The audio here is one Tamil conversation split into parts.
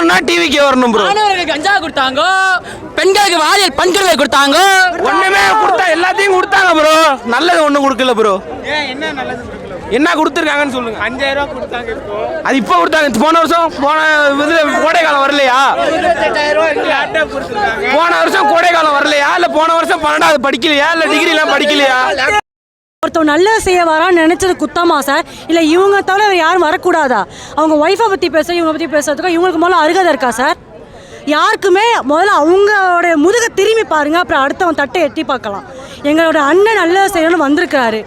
வரணும்னா டிவிக்கு வரணும் ப்ரோ. மாணவர்களுக்கு கஞ்சா கொடுத்தாங்க, பெண்களுக்கு வாரியல் பண்கொடை கொடுத்தாங்க, ஒண்ணுமே கொடுத்தா எல்லாத்தையும் கொடுத்தாங்க ப்ரோ. நல்லது ஒண்ணும் கொடுக்கல ப்ரோ. என்ன நல்லது கொடுக்கல? என்ன கொடுத்துருக்காங்கன்னு சொல்லுங்க. 5000 ரூபா கொடுத்தாங்க. இப்போ அது இப்போ கொடுத்தாங்க. போன வருஷம் இதுல கோடை காலம் வரலையா? 28,000 ரூபா எங்க லேப்டாப் கொடுத்துருக்காங்க. போன வருஷம் கோடை காலம் வரலையா? இல்ல போன வருஷம் 12வது படிக்கலையா? இல்ல டிகிரி எல்லாம் படிக்கலையா? ஒருத்தவங்க நல்லது செய்ய வரான்னு நினைச்சது குத்தமா சார்? இல்லை இவங்க தவிர யாரும் வரக்கூடாதா? அவங்க ஒய்ஃபை பற்றி பேச, இவங்க பற்றி பேசுறதுக்கு இவங்களுக்கு முதல்ல அருகதை இருக்கா சார்? யாருக்குமே முதல்ல அவங்களோட முதுகை திரும்பி பாருங்க, அப்புறம் அடுத்தவன் தட்டை எட்டி பார்க்கலாம். எங்களோட அண்ணன் நல்லது செய்யணும்னு வந்திருக்கிறாரு.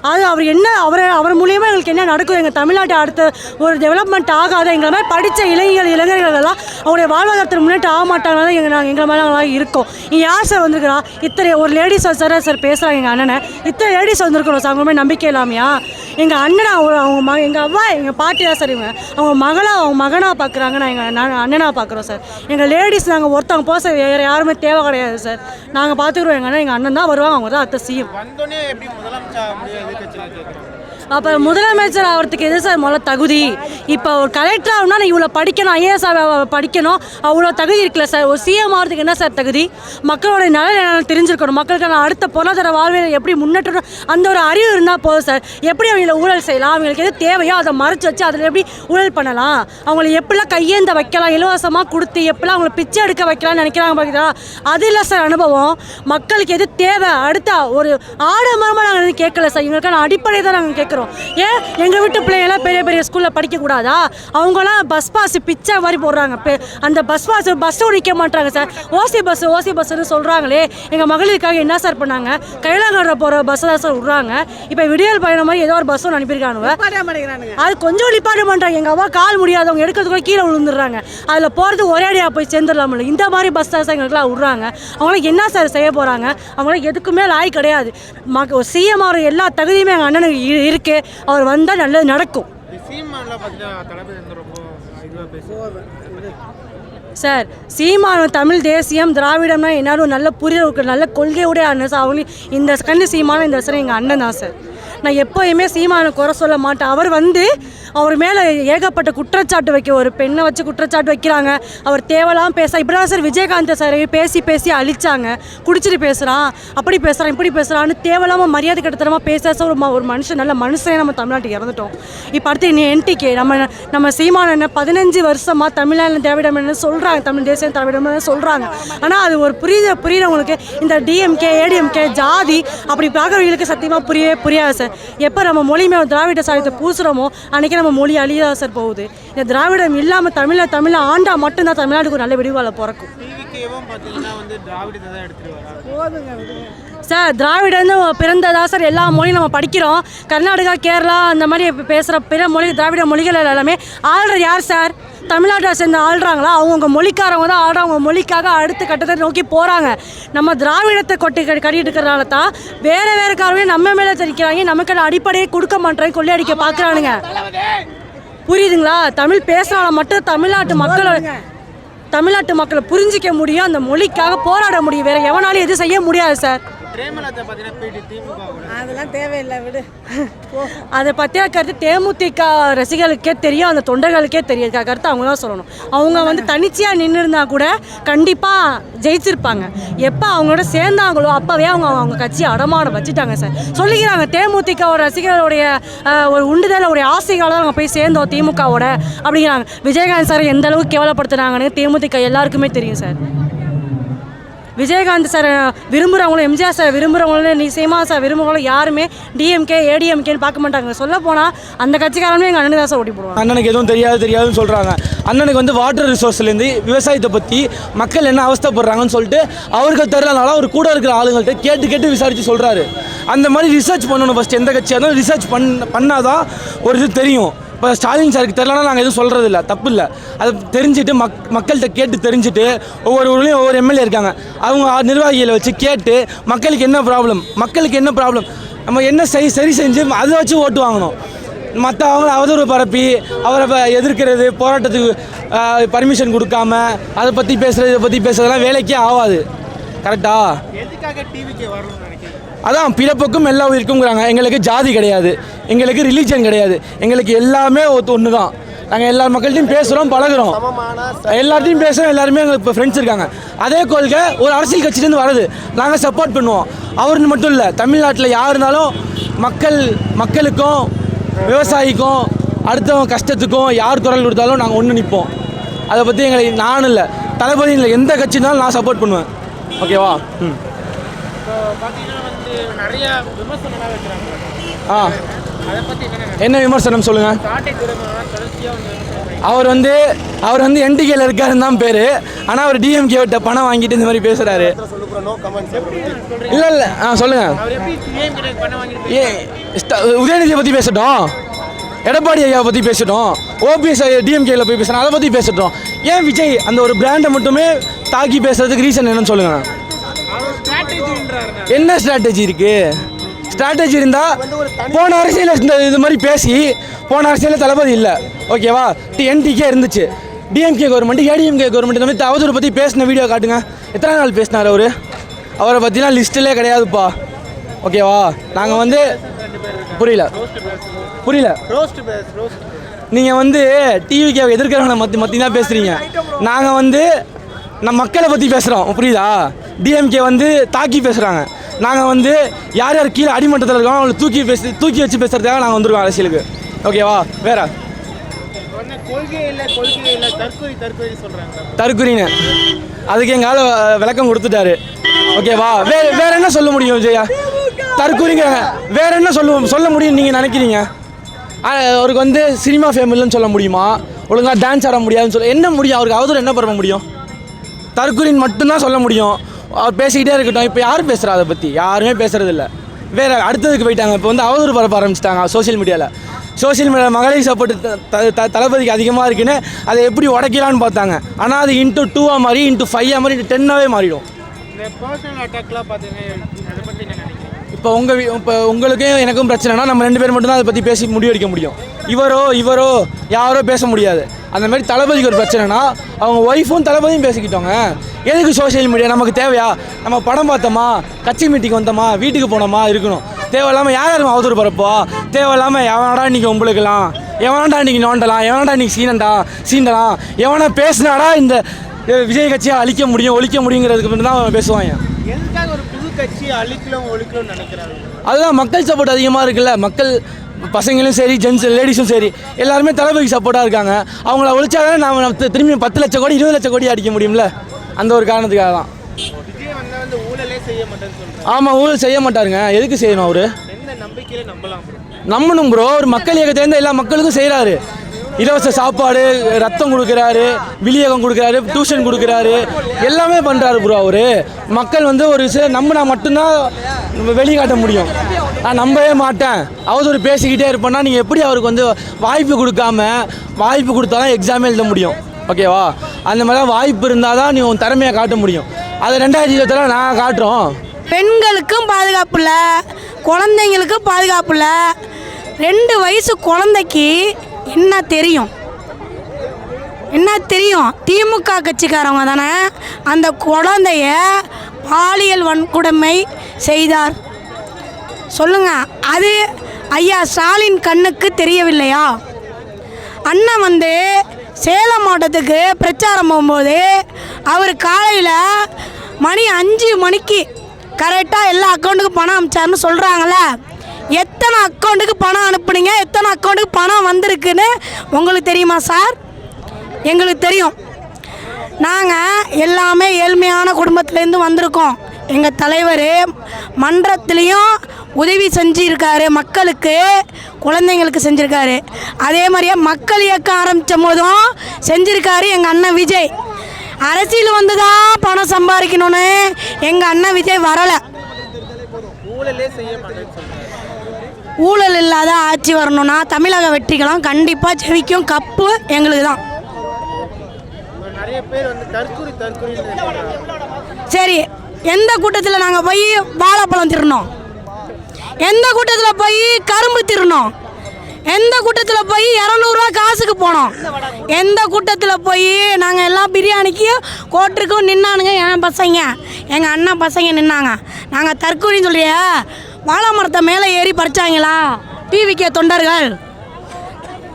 அது அவர் என்ன அவர் மூலியமாக எங்களுக்கு என்ன நடக்கும்? எங்கள் தமிழ்நாட்டை அடுத்த ஒரு டெவலப்மெண்ட் ஆகாத எங்களை மாதிரி படித்த இளைஞர்கள் எல்லாம் அவங்களுடைய வாழ்வாதாரத்தில் முன்னேற்ற ஆக மாட்டாங்க. எங்களை மேலே நாங்கள் இருக்கோம். யார் சார் வந்திருக்கிறா? இத்தனை ஒரு லேடிஸ் சார் பேசுகிறாங்க. எங்கள் அண்ணனை இத்தனை லேடிஸ் வந்திருக்கிறோம் சார். அவங்க மாதிரி நம்பிக்கை இல்லாமையா? எங்கள் அண்ணனை அவங்க எங்கள் அவ்வா எங்கள் பாட்டி தான் சார். இவங்க அவங்க மகனாக பார்க்குறாங்க, நான் எங்கள் அண்ணனாக பார்க்குறோம் சார். எங்கள் லேடிஸ் நாங்கள் ஒருத்தவங்க போக சார், வேறு யாருமே தேவை கிடையாது சார். நாங்கள் பார்த்துக்குறோம். எங்கள் அண்ணன் தான் வருவாங்க, அவங்க தான் அத்தை செய்யும். வந்தோடனே எப்படி முதலமைச்சர் முடியாது கட்சியில் கேட்குறோம். அப்போ முதலமைச்சர் ஆகிறதுக்கு எது சார் முதல்ல தகுதி? இப்போ ஒரு கலெக்டர் ஆகுனா நான் இவ்வளோ படிக்கணும், ஐஏஎஸ் படிக்கணும், அவ்வளோ தகுதி இருக்குல்ல சார். ஒரு சிஎம் ஆகிறதுக்கு என்ன சார் தகுதி? மக்களோட நலன் தெரிஞ்சிருக்கணும். மக்களுக்கான அடுத்த பொருளாதார வாழ்வில் எப்படி முன்னேற்றணும் அந்த ஒரு அறிவு இருந்தால் போதும் சார். எப்படி அவங்கள ஊழல் செய்யலாம், அவங்களுக்கு எது தேவையோ அதை மறைச்சு வச்சு அதில் எப்படி ஊழல் பண்ணலாம், அவங்கள எப்படிலாம் கையேந்த வைக்கலாம், இலவசமாக கொடுத்து எப்படிலாம் அவங்கள பிச்சை எடுக்க வைக்கலாம்னு நினைக்கிறாங்க பார்த்தீங்களா? அது இல்லை சார் அனுபவம். மக்களுக்கு எது தேவை, அடுத்த ஒரு ஆடம்பரமாக நாங்கள் எதுவும் கேட்கல சார். எங்களுக்கான அடிப்படை தான் நாங்கள் கேட்குறோம். ஏன் எங்கள் வீட்டு பிள்ளைங்களாம் பெரிய பெரிய ஸ்கூலில் படிக்கக்கூடாதா? அவங்களாம் பஸ் பாஸ் பிச்சை மாதிரி போடுறாங்க. அந்த பஸ்ஸும் நிற்க மாட்டாங்க சார். ஓசி பஸ்ஸுன்னு சொல்கிறாங்களே. எங்கள் மகளிருக்காக என்ன சார் பண்ணாங்க? கைலாங்கடை போகிற பஸ்ஸை தான் சார் விட்றாங்க. இப்போ விடியல் பயணம் மாதிரி ஏதோ ஒரு பஸ் ஒன்று அனுப்பியிருக்கானுங்க. அது கொஞ்சம் நிப்பாட்ட பண்ணுறாங்க. எங்கள் அவ்வா கால் முடியாதவங்க எடுக்கிறதுக்குள்ள கீழே விழுந்துடுறாங்க. அதில் போகிறது ஒரே அடியாக போய் சேர்ந்துடலாம்ல. இந்த மாதிரி பஸ் தான் சார் எங்களுக்குலாம் விட்றாங்க. அவங்களாம் என்ன சார் செய்ய போகிறாங்க? அவங்களாம் எதுக்குமே லாய் கிடையாது. சிஎம் ஆகிற எல்லா தகுதியுமே எங்கள் அண்ணனுக்கு இருக்குது. அவர் வந்தால் நல்லது நடக்கும் சார். சீமானம் தமிழ் தேசியம் திராவிடம்னா என்னாலும் நல்ல புரிதல் நல்ல கொள்கையோடைய அண்ணன் சார். அவங்களுக்கு இந்த கண்ணு சீமானம் இந்த வருஷம் எங்கள் அண்ணன் தான் சார். நான் எப்போயுமே சீமானை குறை சொல்ல மாட்டேன். அவர் மேலே ஏகப்பட்ட குற்றச்சாட்டு வைக்க, ஒரு பெண்ணை வச்சு குற்றச்சாட்டு வைக்கிறாங்க. அவர் தேவலாம் இப்படி தான் சார் விஜயகாந்த் சார் பேசி அழிச்சாங்க. குடிச்சிட்டு பேசுகிறான், அப்படி பேசுகிறான், இப்படி பேசுகிறான்னு தேவலாமல் மரியாதை கட்டத்தனமாக பேச ஒரு மனுஷன் நல்ல மனுஷனே நம்ம தமிழ்நாட்டுக்கு இறந்துட்டோம். இப்போ அடுத்து என்டிகே நம்ம சீமானம் என்ன 15 வருஷமாக தமிழ்நாடு திராவிடம் என்ன சொல்கிறாங்க, தமிழ் தேசியம் திராவிடம் சொல்கிறாங்க. ஆனால் அது ஒரு புரியுறவங்களுக்கு இந்த டிஎம்கே ஏடிஎம்கே ஜாதி அப்படி பார்க்குறவங்களுக்கு சத்தியமாக புரியாது சார். எப்போ நம்ம மொழிமே திராவிட சாயத்தை பூசுகிறோமோ அன்றைக்கி நம்ம மொழி அழியதா சார் போகுது. இந்த திராவிடம் இல்லாமல் தமிழை ஆண்டா மட்டும்தான் தமிழ்நாட்டுக்கு ஒரு நல்ல விடிவாள பிறக்கும் சார். திராவிடன்னு பிறந்ததா சார் எல்லா மொழியும் நம்ம படிக்கிறோம். கர்நாடகா, கேரளா அந்த மாதிரி பேசுகிற பிற மொழி திராவிட மொழிகள் எல்லாமே ஆள்றது யார் சார்? தமிழ்நாட்டை சேர்ந்து ஆள்றாங்களா? அவங்கவுங்க மொழிக்காரவங்க தான் ஆடுறவங்க மொழிக்காக அடுத்த கட்டத்தை நோக்கி போகிறாங்க. நம்ம திராவிடத்தை கட்டிட்டு இருக்கிறனால தான் வேறு காரவே நம்ம மேலே தெரிக்கிறாங்க. நமக்கு அடிப்படையை கொடுக்க மாட்டேறாங்க, கொள்ளையடிக்க பார்க்குறானுங்க. புரியுதுங்களா? தமிழ் பேசுகிறால மட்டும் தமிழ்நாட்டு மக்களை புரிஞ்சிக்க முடியும், அந்த மொழிக்காக போராட முடியும். வேறு எவனாலும் எதுவும் செய்ய முடியாது சார். அதெல்லாம் தேவையில்லை விடு. அதை பற்றிய கருத்து தேமுதிக ரசிகர்களுக்கே தெரியும், அந்த தொண்டர்களுக்கே தெரியும். கருத்து அவங்க தான் சொல்லணும். அவங்க தனிச்சையாக நின்று இருந்தால் கூட கண்டிப்பாக ஜெயிச்சிருப்பாங்க. எப்போ அவங்களோட சேர்ந்தாங்களோ அப்போவே அவங்க கட்சி அடமானம் வச்சுட்டாங்க சார். சொல்லிக்கிறாங்க தேமுதிக ரசிகர்களுடைய ஒரு உண்டுதலுடைய ஆசைகளாக தான் அவங்க போய் சேர்ந்தோம் திமுகவோட அப்படிங்கிறாங்க. விஜயகாந்த் சார் எந்த அளவுக்கு கேவலப்படுத்துனாங்கன்னு தேமுதிக எல்லாருக்குமே தெரியும் சார். விஜயகாந்த் சார் விரும்புகிறவங்களும் எம்ஜிஆர் சார் விரும்புகிறவங்களும் சீமா சார் விரும்புகிறவங்களும் யாருமே டிஎம்கே ஏடிஎம்கேன்னு பார்க்க மாட்டாங்க. சொல்ல போனால் அந்த கட்சிக்காரனும் எங்கள் அண்ணனுக்கு தான் சார் ஓட்டி போடுவாங்க. அண்ணனுக்கு எதுவும் தெரியாதுன்னு சொல்கிறாங்க. அண்ணனுக்கு வாட்டர் ரிசோர்ஸ்லேருந்து விவசாயத்தை பற்றி மக்கள் என்ன அவஸ்தைப்படுறாங்கன்னு சொல்லிட்டு அவருக்கு தெரியலனால அவர் கூட இருக்கிற ஆளுங்கள்ட்ட கேட்டு விசாரித்து சொல்கிறாரு. அந்த மாதிரி ரிசர்ச் பண்ணணும். ஃபஸ்ட்டு எந்த கட்சியாக இருந்தாலும் ரிசர்ச் பண்ணாதான் ஒரு இது தெரியும். இப்போ ஸ்டாலின் சாருக்கு தெரியலனா நாங்கள் எதுவும் சொல்கிறது இல்லை, தப்பு இல்லை. அதை தெரிஞ்சுட்டு மக்கள்கிட்ட கேட்டு தெரிஞ்சுட்டு ஒவ்வொரு ஊர்லேயும் ஒவ்வொரு எம்எல்ஏ இருக்காங்க. அவங்க நிர்வாகிகளை வச்சு கேட்டு மக்களுக்கு என்ன ப்ராப்ளம் நம்ம என்ன சரி செஞ்சு அதை வச்சு ஓட்டு வாங்கணும். மற்ற அவதூறு பரப்பி அவரை எதிர்க்கிறது, போராட்டத்துக்கு பர்மிஷன் கொடுக்காம அதை பற்றி பேசுகிறது, இதை பற்றி பேசுறதெல்லாம் வேலைக்கே ஆகாது. கரெக்டா? அதான் பிறப்புக்கும் எல்லா உயிருக்கும்ங்கிறாங்க. எங்களுக்கு ஜாதி கிடையாது, எங்களுக்கு ரிலீஜன் கிடையாது, எங்களுக்கு எல்லாமே ஒன்று தான். நாங்கள் எல்லா மக்கள்கிட்டையும் பேசுகிறோம், பழகுறோம், எல்லார்ட்டையும் பேசுகிறோம், எல்லாருமே எங்களுக்கு இப்போ ஃப்ரெண்ட்ஸ் இருக்காங்க. அதே கொள்கை ஒரு அரசியல் கட்சியிலேருந்து வருது, நாங்கள் சப்போர்ட் பண்ணுவோம். அவருன்னு மட்டும் இல்லை, தமிழ்நாட்டில் யார் இருந்தாலும் மக்களுக்கும் விவசாயிக்கும் அடுத்தவங்க கஷ்டத்துக்கும் யார் குரல் கொடுத்தாலும் நாங்கள் ஒன்று நிற்போம். அதை பற்றி எங்களுக்கு நானும் இல்லை, தளபதி இல்லை, எந்த கட்சி இருந்தாலும் நான் சப்போர்ட் பண்ணுவேன். ஓகேவா? இப்போ பார்த்தீங்கன்னா வந்து நிறைய விமர்சனம்லாம் வைக்கிறாங்க. ஆ, அதை பற்றி என்ன விமர்சனம் சொல்லுங்கள். காட்டை துறைமுகம் தொடர்ச்சியாக வந்து அவர் வந்து என்டிகேல இருக்காருன்னு தான் பேர், ஆனால் அவர் டிஎம்கே விட்ட பணம் வாங்கிட்டு இந்த மாதிரி பேசுகிறாரு. இல்லை சொல்லுங்கள். அவர் எப்படி சிஎம் கிட்ட பணம் வாங்கிட்டு உதயநிதியை பற்றி பேசட்டும், எடப்பாடி ஐயாவை பற்றி பேசட்டும், ஓபிஎஸ் டிஎம்கேல போய் பேசணும், அதை பற்றி பேசட்டும். ஏன் விஜய் அந்த ஒரு பிராண்டை மட்டுமே தாக்கி பேசுறதுக்கு ரீசன் என்னன்னு சொல்லுங்கள். என்ன ஸ்ட்ராட்டஜி இருக்கு? ஸ்ட்ராட்டஜி இருந்தால் போன அரசியல் இது மாதிரி பேசி போன அரசியலில் தளபதி இல்லை, ஓகேவா? என்டிகே இருந்துச்சு, டிஎம்கே கவர்மெண்ட், ஏடிஎம்கே கவர்மெண்ட், இந்த மாதிரி அவரை பற்றி பேசின வீடியோ காட்டுங்க. எத்தனை நாள் பேசினார் அவரை பற்றிலாம் லிஸ்ட்டிலே கிடையாதுப்பா, ஓகேவா? நாங்கள் வந்து புரியல நீங்கள் வந்து டிவிக்கு எதிர்க்கிறவனை மற்றி தான் பேசுகிறீங்க. நாங்கள் வந்து நம்ம மக்களை பற்றி பேசுகிறோம், புரியுதா? டிஎம்கே வந்து தாக்கி பேசுகிறாங்க, நாங்கள் வந்து யார் யார் கீழே அடிமட்டத்தில் இருக்கோம் அவங்களை தூக்கி வச்சு பேசுகிறதுக்காக நாங்கள் வந்துருக்கோம் அரசியலுக்கு, ஓகேவா? வேற கொள்கை இல்லை தற்குறின்னு அதுக்கு எங்கள் விளக்கம் கொடுத்துட்டாரு, ஓகேவா? வேற என்ன சொல்ல முடியும் விஜயா? தற்குறிங்க வேற என்ன சொல்ல முடியும் நீங்கள் நினைக்கிறீங்க? அவருக்கு வந்து சினிமா ஃபேம் இல்லைன்னு சொல்ல முடியுமா? ஒழுங்காக டான்ஸ் ஆட முடியாதுன்னு சொல்ல என்ன முடியும்? அவருக்கு அவதூறு என்ன பண்ண முடியும்? தற்குறின்னு மட்டும்தான் சொல்ல முடியும். அவர் பேசிக்கிட்டே இருக்கட்டும். இப்போ யார் பேசுகிறா அதை பற்றி? யாருமே பேசுகிறதில்ல. வேறு அடுத்ததுக்கு போயிட்டாங்க. இப்போ வந்து அவதூறு பரப்ப ஆரம்பிச்சிட்டாங்க சோஷியல் மீடியாவில். மகளிர் சப்போர்ட் தளபதிக்கு அதிகமாக இருக்குன்னு அதை எப்படி உடைக்கலான்னு பார்த்தாங்க. ஆனால் அது இன்ட்டு 2 மாறி இன்ட்டு 5 மாறி இன்ட்டு 10 மாறிடும். இந்த பர்சனல் அட்டாக்லாம் பார்த்தீங்கன்னா அதை பற்றி என்ன நினைக்கிறீங்க? இப்போ உங்களுக்கும் எனக்கும் பிரச்சனைனா நம்ம 2 பேர் மட்டும்தான் அதை பற்றி பேசி முடிவெடுக்க முடியும். இவரோ யாரோ பேச முடியாது. அந்த மாதிரி தளபதிக்கு ஒரு பிரச்சனைனா அவங்க ஒய்ஃபும் தளபதியும் பேசிக்கிட்டோங்க. எதுக்கு சோஷியல் மீடியா நமக்கு தேவையா? நம்ம படம் பார்த்தோமா, கட்சி மீட்டிங் வந்தோமா, வீட்டுக்கு போனோமா இருக்கணும். தேவையில்லாமல் யாரும் அவதூறு பரப்போ, தேவையில்லாமல் எவனாடா இன்றைக்கி உங்களுக்கலாம், எவனாடா இன்றைக்கி நோண்டலாம், எவனாடா இன்றைக்கி சீண்டலாம், எவனா பேசினாடா இந்த விஜய் கட்சியை அழிக்க முடியும் ஒழிக்க முடியுங்கிறதுக்கு மட்டும் தான் பேசுவாங்க. எதுக்காக ஒரு புது கட்சி ஒழிக்கணும்னு நினைக்கிறாங்க? அதுதான் மக்கள் சப்போர்ட் அதிகமாக இருக்குல்ல. மக்கள் பசங்களும் சரி, ஜென்ஸ் லேடிஸும் சரி, எல்லாருமே தளபதிக்கு சப்போர்ட்டாக இருக்காங்க. அவங்கள ஒழிச்சாதான் நாம் திரும்பி 10 லட்சம் கோடி 20 லட்சம் கோடி அடிக்க முடியும்ல. அந்த ஒரு காரணத்துக்காக தான். விஜய் வந்தால் வந்து ஊழலே செய்ய மாட்டேன்னு சொல்கிறேன். ஆமாம், ஊழல் செய்ய மாட்டாருங்க. எதுக்கு செய்யணும்? அவரு எந்த நம்பிக்கையில் நம்பணும் ப்ரோ. ஒரு மக்கள் இயக்கத்தை எல்லா மக்களுக்கும் செய்கிறாரு. இலவச சாப்பாடு, ரத்தம் கொடுக்குறாரு, விநியோகம் கொடுக்குறாரு, டியூஷன் கொடுக்குறாரு, எல்லாமே பண்ணுறாரு ப்ரோ. அவர் மக்கள் வந்து ஒரு விஷயம் நம்பினா மட்டும்தான் வெளிக்காட்ட முடியும். நான் நம்பவே மாட்டேன் அவதூறு பேசிக்கிட்டே இருப்பேன்னா நீங்கள் எப்படி அவருக்கு வந்து வாய்ப்பு கொடுத்தாதான் எக்ஸாமே எழுத முடியும், ஓகேவா? அந்த மாதிரிலாம் வாய்ப்பு இருந்தால் தான் நீ உன் திறமையை காட்ட முடியும். அதை 2020 நான் காட்டுறோம். பெண்களுக்கும் பாதுகாப்பு இல்லை, குழந்தைங்களுக்கும் பாதுகாப்பு இல்லை. 2 வயசு குழந்தைக்கு என்ன தெரியும்? திமுக கட்சிக்காரவங்க தானே அந்த குழந்தைய பாலியல் வன்கொடுமை செய்தார். சொல்லுங்க, அது ஐயா ஸ்டாலின் கண்ணுக்கு தெரியவில்லையா? அண்ணன் வந்து சேலம் மாவட்டத்துக்கு பிரச்சாரம் போகும்போது அவர் காலையில் மணி 5 மணிக்கு கரெக்டாக எல்லா அக்கௌண்ட்டுக்கும் பணம் அனுப்பிச்சாருன்னு சொல்கிறாங்கள. எத்தனை அக்கௌண்ட்டுக்கு பணம் அனுப்புனீங்க, எத்தனை அக்கௌண்ட்டுக்கு பணம் வந்திருக்குன்னு உங்களுக்கு தெரியுமா சார்? எங்களுக்கு தெரியும். நாங்கள் எல்லாமே ஏழ்மையான குடும்பத்துலேருந்து வந்திருக்கோம். எங்கள் தலைவர் மன்றத்துலேயும் உதவி செஞ்சுருக்காரு, மக்களுக்கு குழந்தைங்களுக்கு செஞ்சுருக்காரு. அதே மாதிரியே மக்கள் இயக்கம் ஆரம்பித்த போதும் செஞ்சுருக்காரு எங்கள் அண்ணன் விஜய். அரசியல் வந்து தான் பணம் சம்பாதிக்கணும்னு எங்கள் அண்ணன் விஜய் வரலை. ஊழல் இல்லாத ஆட்சி வரணும்னா தமிழக வெற்றிகளும் கண்டிப்பாக ஜெயிக்கும். கப்பு எங்களுக்கு தான். நிறைய பேர் வந்து தற்குறி சரி, எந்த கூட்டத்தில் நாங்கள் போய் வாழைப்பழம் திருனோம்? எந்த கூட்டத்தில் போய் கரும்பு திருனோம்? எந்த கூட்டத்தில் போய் 200 ரூபா காசுக்கு போனோம்? எந்த கூட்டத்தில் போய் நாங்கள் எல்லாம் பிரியாணிக்கு கோட்டருக்கும் நின்னானுங்க? என் பசங்க, எங்கள் அண்ணன் பசங்க நின்னாங்க. நாங்கள் தற்கொலைன்னு சொல்லிய வாழை மரத்தை மேலே ஏறி பறிச்சாங்களா டிவிக்கே தொண்டர்கள்?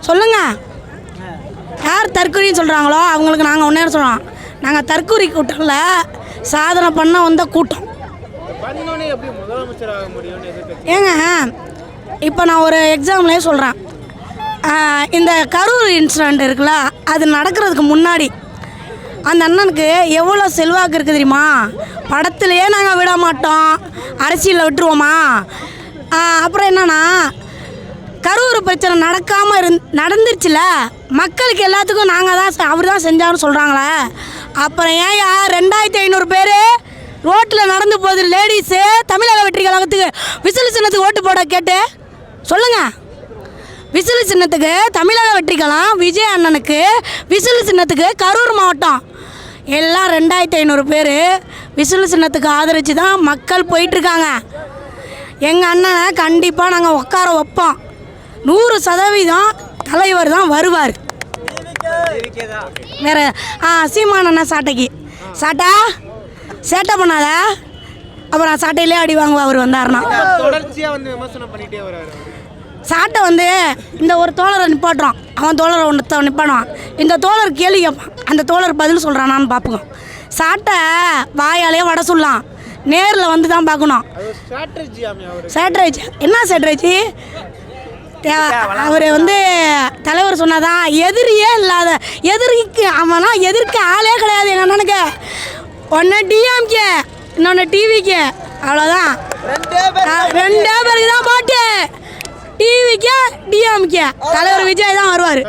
சொல்லுங்க. யார் தற்கொலைன்னு சொல்கிறாங்களோ அவங்களுக்கு நாங்கள் ஒன்றே சொல்கிறோம், நாங்கள் தற்கொலை கூட்டம் இல்லை, சாதனை பண்ண வந்த கூட்டம். பண்ணோன்னே எப்படி முதலமைச்சர் ஆக முடியும்னு எதிர்க்க ஏங்க இப்போ நான் ஒரு எக்ஸாம்பிளே சொல்கிறேன். இந்த கரூர் இன்சிடெண்ட் இருக்குல்ல, அது நடக்கிறதுக்கு முன்னாடி அந்த அண்ணனுக்கு எவ்வளோ செல்வாக்கு இருக்குது தெரியுமா? படத்துலையே நாங்கள் விட மாட்டோம், அரசியலில் விட்டுருவோமா? அப்புறம் என்னன்னா கரூர் பிரச்சனை நடக்காமல் நடந்துருச்சுல, மக்களுக்கு எல்லாத்துக்கும் நாங்கள் தான் அவர் தான் செஞ்சாருன்னு சொல்கிறாங்களே, அப்புறம் ஏன் 2500 பேர் ரோட்டில் நடந்து போகுது லேடிஸு தமிழக வெற்றி கழகத்துக்கு விசில் சின்னத்துக்கு ஓட்டு போட கேட்டு சொல்லுங்கள். விசில் சின்னத்துக்கு தமிழக வெற்றி கழகம் விஜய் அண்ணனுக்கு விசில் சின்னத்துக்கு கரூர் மாவட்டம் எல்லாம் 2500 பேர் விசில் சின்னத்துக்கு ஆதரித்து தான் மக்கள் போயிட்டுருக்காங்க. எங்கள் அண்ணனை கண்டிப்பாக நாங்கள் உட்கார வைப்போம். 100% தலைவர் தான் வருவார். வேறு சீமான் அண்ணா சாட்டை பண்ணாத, அப்புறம் சாட்டையிலே அடி வாங்குவா அவர் வந்தாருன்னா. தொடர்ச்சியாக வந்து விமர்சனம் பண்ணிகிட்டே வர்றாரு. சாட்டை வந்து இந்த ஒரு தோழரை நிப்பாட்டுறான், அவன் தோழரை ஒன்று நிப்பாடுவான், இந்த தோழர் கேள்வி கேட்பான், அந்த தோழர் பதில் சொல்கிறானான்னு பார்ப்போம். சாட்டை வாயாலே வட சொல்லலாம், நேரில் வந்து தான் பார்க்கணும். ஸ்ட்ராட்டஜி என்ன ஸ்ட்ராட்டஜி? அவர் வந்து தலைவர் சொன்னாதான் எதிரியே இல்லாத, எதிரிக்கு அவனா எதிர்க்க ஆளே கிடையாது எங்கள் அண்ணனுக்கு. ஒன்று டிஎம்கே, இன்னொன்று டிவிக்கு, அவ்வளோதான். ரெண்டே பேருக்கு தான் போட்டு, டிவிக்கு டிஎம்கே. தலைவர் விஜய் தான் வருவார்.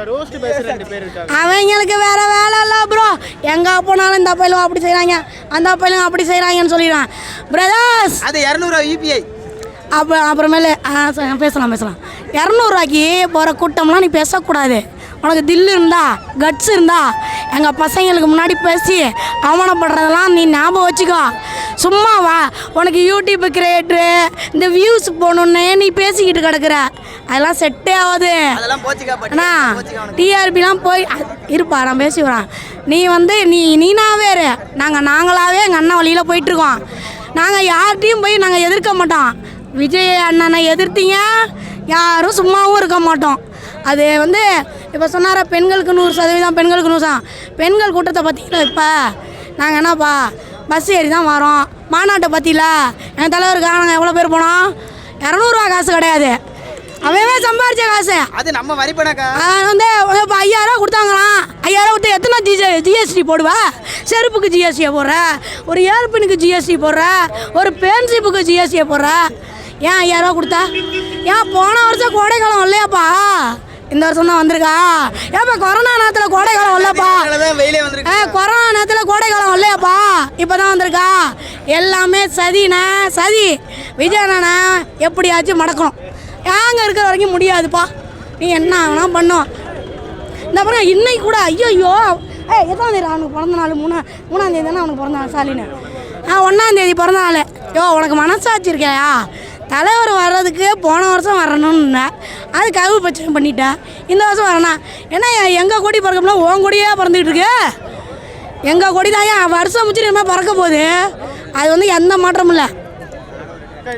அவங்களுக்கு வேற வேலை இல்லை ப்ரோ, எங்கே போனாலும் இந்த பயிலும் அப்படி செய்கிறாங்க, அந்த பயிலும் அப்படி செய்கிறாங்கன்னு சொல்லிடுவேன். பிரதர்ஸ் அது 200 UPI அப்புறமேலே பேசலாம் 200 போகிற கூட்டம்லாம் நீ பேசக்கூடாது. உனக்கு தில்லு இருந்தா, கட்ஸ் இருந்தா எங்கள் பசங்களுக்கு முன்னாடி பேசி அவமானப்படுறதெல்லாம் நீ ஞாபகம் வச்சுக்கோ. சும்மா வா, உனக்கு யூடியூப் கிரியேட்ரு இந்த வியூஸ் போகணுன்னே நீ பேசிக்கிட்டு கிடக்குற, அதெல்லாம் செட்டே ஆகுது. அண்ணா டிஆர்பிலாம் போய் இருப்பா, நான் பேசி வரேன். நீ வந்து நீனாவே இரு, நாங்களாவே எங்கள் அண்ணன் வழியில் போயிட்டுருக்கோம். நாங்கள் யார்கிட்டையும் போய் நாங்கள் எதிர்க்க மாட்டோம். விஜய் அண்ணனை எதிர்த்தீங்க யாரும் சும்மாவும் இருக்க மாட்டோம். அது வந்து இப்போ சொன்னார பெண்களுக்கு 100%, பெண்களுக்கு 100%. பெண்கள் கூட்டத்தை பார்த்தீங்களா? இப்போ நாங்கள் என்னப்பா பஸ் ஏறி தான் வரோம். மாநாட்டை பற்றியில எங்கள் தலைவருக்காக நாங்கள் எவ்வளோ பேர் போனோம்? 200 காசு கிடையாது, அவன் சம்பாரிச்ச காசு. அது நம்ம வரி பணக்கா. வந்து இப்போ 5000 கொடுத்தாங்களாம். 5000 கொடுத்து எத்தனை ஜிஎஸ்டி போடுவா? செருப்புக்கு ஜிஎஸ்டியை போடுற, ஒரு ஏர்பினுக்கு ஜிஎஸ்டி போடுற, ஒரு பேன்சிப்புக்கு ஜிஎஸ்டியை போடுற. ஏன் 5000 கொடுத்தா? ஏன் போன வருஷம் கோடைக்காலம் இல்லையாப்பா, இந்த வருஷம் தான் வந்திருக்கா? ஏப்பா கொரோனா நேரத்தில் கோடைக்காலம் இல்லைப்பா, கொரோனா நேரத்தில் கோடைக்காலம் இல்லையாப்பா, இப்போ தான் வந்திருக்கா? எல்லாமே சதிண்ணே, சதி. விஜய் அண்ணனை எப்படியாச்சும் மடக்கணும். ஏங்க இருக்கிற வரைக்கும் முடியாதுப்பா, நீ என்ன வேணால் பண்ணும். இந்த பாருங்க இன்னைக்கு கூட ஐயோ எத்தனாம் தேதி அவனுக்கு பிறந்த நாள்? 3ஆம் தேதி தானே அவனுக்கு பிறந்த நாள் சாலின்னு. 1ஆம் தேதி பிறந்த நாள். உனக்கு மனசாட்சி இருக்கையா? தலைவர் வர்றதுக்கு போன வருஷம் வரணும்னு அதுக்காக பிரச்சனை பண்ணிட்டேன். இந்த வருஷம் வரணும். ஏன்னா எங்கள் கொடி பறக்கணும்னா உன் கொடியே பறந்துக்கிட்டு இருக்கு. எங்கள் கொடி தான் ஏன் வருஷம் முடிச்சுட்டு என்ன பறக்க போகுது. அது வந்து எந்த மாற்றமும் இல்லை.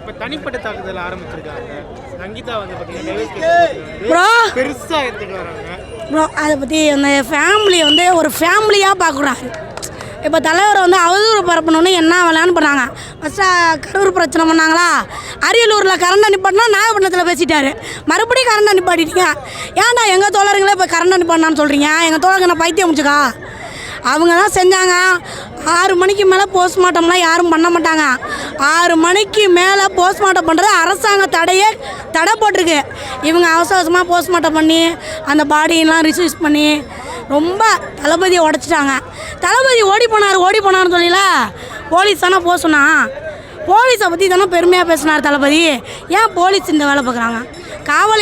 இப்போ தனிப்பட்ட தாக்குதல் ஆரம்பிச்சிருக்காங்க. சங்கீதா வந்து ப்ரோ பெருசாக எடுத்துட்டு வராங்க ப்ரோ. அதை பற்றி அந்த ஃபேமிலியை வந்து ஒரு ஃபேமிலியாக பார்க்குறாரு. இப்போ தலைவரை வந்து அவதூறு பரப்பணுன்னு என்ன விளையான்னு பண்ணாங்க. ஃபஸ்ட்டு கரூர் பிரச்சனை பண்ணாங்களா, அரியலூரில் கரண்ட் நிப்பாட்டினா நாகப்பட்டினத்தில் பேசிட்டாரு, மறுபடியும் கரண்ட் நிப்பாட்டிட்டீங்க. ஏன்டா எங்கள் தோழர்களே இப்போ கரண்ட் நிப்பாட்டினான்னு சொல்கிறீங்க? எங்கள் தோழருக்கு நான் பைத்தியம் முடிச்சுக்கா? அவங்க தான் செஞ்சாங்க. 6 மணிக்கு மேலே போஸ்ட்மார்ட்டம்லாம் யாரும் பண்ண மாட்டாங்க. 6 மணிக்கு மேலே போஸ்ட்மார்ட்டம் பண்ணுறது அரசாங்க தடை போட்டிருக்கு. இவங்க அவசரமாக போஸ்ட்மார்ட்டம் பண்ணி அந்த பாடியெல்லாம் ரிசீவ் பண்ணி ரொம்ப தளபதியை உடச்சிட்டாங்க. தளபதி ஓடி போனார்னு சொல்லல, போலீஸ் தானே போக சொன்னா. போலீஸை பற்றி தானே பெருமையாக பேசினார் தளபதி. ஏன் போலீஸ் இந்த வேலை பார்க்குறாங்க?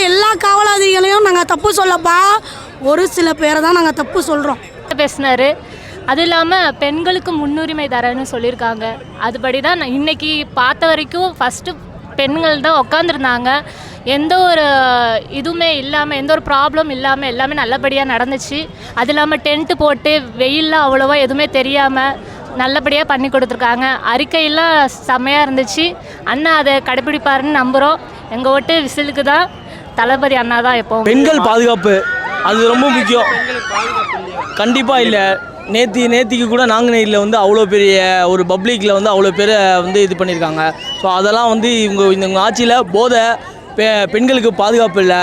எல்லா காவல் அதிகாரிகளையும் நாங்கள் தப்பு சொல்லப்பா, ஒரு சில பேரை தான் நாங்கள் தப்பு சொல்கிறோம் பேசினார். அது இல்லாமல் பெண்களுக்கு முன்னுரிமை தரேன்னு சொல்லியிருக்காங்க. அதுபடி தான் நான் இன்றைக்கி பார்த்த வரைக்கும் ஃபஸ்ட்டு பெண்கள் தான் உட்காந்துருந்தாங்க. எந்த ஒரு இதுவுமே இல்லாமல், எந்த ஒரு ப்ராப்ளம் இல்லாமல் எல்லாமே நல்லபடியாக நடந்துச்சு. அது இல்லாமல் டென்ட்டு போட்டு வெயிலெலாம் அவ்வளோவா எதுவுமே தெரியாமல் நல்லபடியாக பண்ணி கொடுத்துருக்காங்க. அறிக்கையெல்லாம் செம்மையாக இருந்துச்சு. அண்ணா அதை கடைப்பிடிப்பாருன்னு நம்புகிறோம். எங்கள் ஓட்டு விசிலுக்கு தான், தளபதி அண்ணா தான் எப்போவும். பெண்கள் பாதுகாப்பு அது ரொம்ப முக்கியம். பெண்களுக்கு பாதுகாப்பு இல்லையா? கண்டிப்பாக இல்லை. நேத்திக்கு கூட நாங்குநேரியில் வந்து அவ்வளோ பெரிய ஒரு பப்ளிக்கில் வந்து அவ்வளோ பேரை வந்து இது பண்ணியிருக்காங்க. ஸோ அதெல்லாம் வந்து இவங்க ஆட்சியில் போதை, பெண்களுக்கு பாதுகாப்பு இல்லை,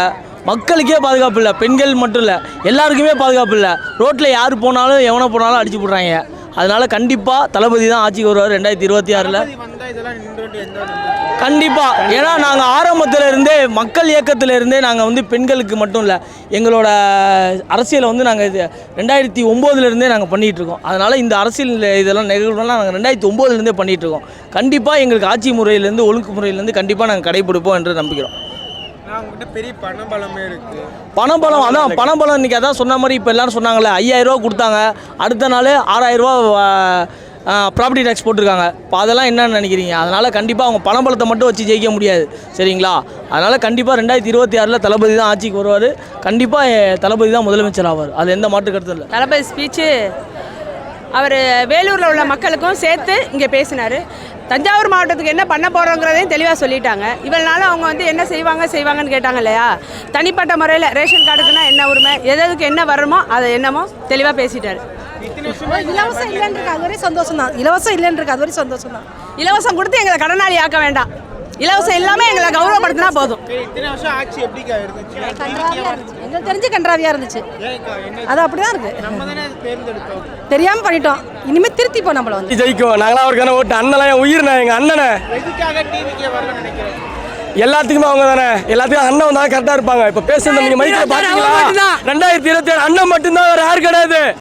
மக்களுக்கே பாதுகாப்பு இல்லை, பெண்கள் மட்டும் இல்லை எல்லாருக்குமே பாதுகாப்பு இல்லை. ரோட்டில் யார் போனாலும் எவனை போனாலும் அடிச்சு போடுறாங்க. அதனால் கண்டிப்பாக தளபதி தான் ஆட்சிக்கு வருவார் 2026. வந்தா இதெல்லாம் நின்றுட்டு எந்த ஒரு கண்டிப்பாக. ஏன்னா நாங்கள் ஆரம்பத்தில் இருந்தே மக்கள் இயக்கத்தில் இருந்தே நாங்கள் வந்து பெண்களுக்கு மட்டும் இல்லை, எங்களோட அரசியலை வந்து நாங்கள் 2009 நாங்கள் பண்ணிகிட்ருக்கோம். அதனால் இந்த அரசியல் இதெல்லாம் நிகழ்வுலாம் நாங்கள் 2009 பண்ணிகிட்ருக்கோம். கண்டிப்பாக எங்களுக்கு ஆட்சி முறையிலேருந்து ஒழுங்கு முறையிலேருந்து கண்டிப்பாக நாங்கள் கடைப்பிடிப்போம் என்று நம்புகிறோம். நான் உங்ககிட்ட பெரிய பணபலமே இருக்கு. பணபலம் அதான் பணபலம். இன்றைக்கி அதான் சொன்ன மாதிரி இப்போ எல்லோரும் சொன்னாங்களே 5000 ரூபா கொடுத்தாங்க, அடுத்த நாள் 6000 ரூபா ப்ராப்பர்ட்டி டேக்ஸ் போட்டிருக்காங்க. இப்போ அதெல்லாம் என்னன்னு நினைக்கிறீங்க? அதனால் கண்டிப்பாக அவங்க பணபலத்தை மட்டும் வச்சு ஜெயிக்க முடியாது, சரிங்களா? அதனால் கண்டிப்பாக 2026 தளபதி தான் ஆட்சிக்கு வருவார். கண்டிப்பாக தளபதி தான் முதலமைச்சர் ஆவார், அது எந்த மாற்று கருத்தும் இல்லை. தளபதி ஸ்பீச்சு அவர் வேலூரில் உள்ள மக்களுக்கும் சேர்த்து இங்கே பேசினார். தஞ்சாவூர் மாவட்டத்துக்கு என்ன பண்ண போகிறோங்கிறதையும் தெளிவாக சொல்லிட்டாங்க. இவனால அவங்க வந்து என்ன செய்வாங்கன்னு கேட்டாங்க இல்லையா? தனிப்பட்ட முறையில் ரேஷன் கார்டுக்குன்னா என்ன உரிமை, எதுக்கு என்ன வருமோ அதை என்னமோ தெளிவாக பேசிட்டார். இலவசம் இல்லைன்றது அது வரை சந்தோஷம் தான். இலவசம் இல்லைன்றது அது வரை சந்தோஷம் தான். இலவசம் கொடுத்து எங்களை கடனாளி ஆக்க வேண்டாம். இலவசம் இல்லாமல் எங்களை கௌரவப்படுத்தினா போதும். இத்தனை வருஷம் ஆட்சி எப்படிக்கா இருந்துச்சு? எங்களுக்கு தெரிஞ்சு கன்றாவியாக இருந்துச்சு. ஏன்க்கா என்ன அது அப்படி தான் இருக்குது. நம்ம தானே அதை தேர்ந்தெடுத்தோம். தெரியாமல் பண்ணிட்டோம். இனிமேல் திருத்திப்போம் நம்மளை வந்து. ஜெயிக்கும். நாங்களாம் அவருக்கான ஓட்டு. அண்ணலாம் என் உயிர், நான் எங்கள் அண்ணனை. எதுக்காக டிவிக்கே வரணும்னு நினைக்கிறேன்? எல்லாத்துக்குமே அவங்க தானே, எல்லாத்துக்கும் அண்ணன் தான் கரெக்டாக இருப்பாங்க. இப்போ பேசுறது நீங்கள் மைக்கில் பார்த்தீங்களா? 2027 அண்ணன் மட்டும்தான், வேறு யாரும் கிடையாது.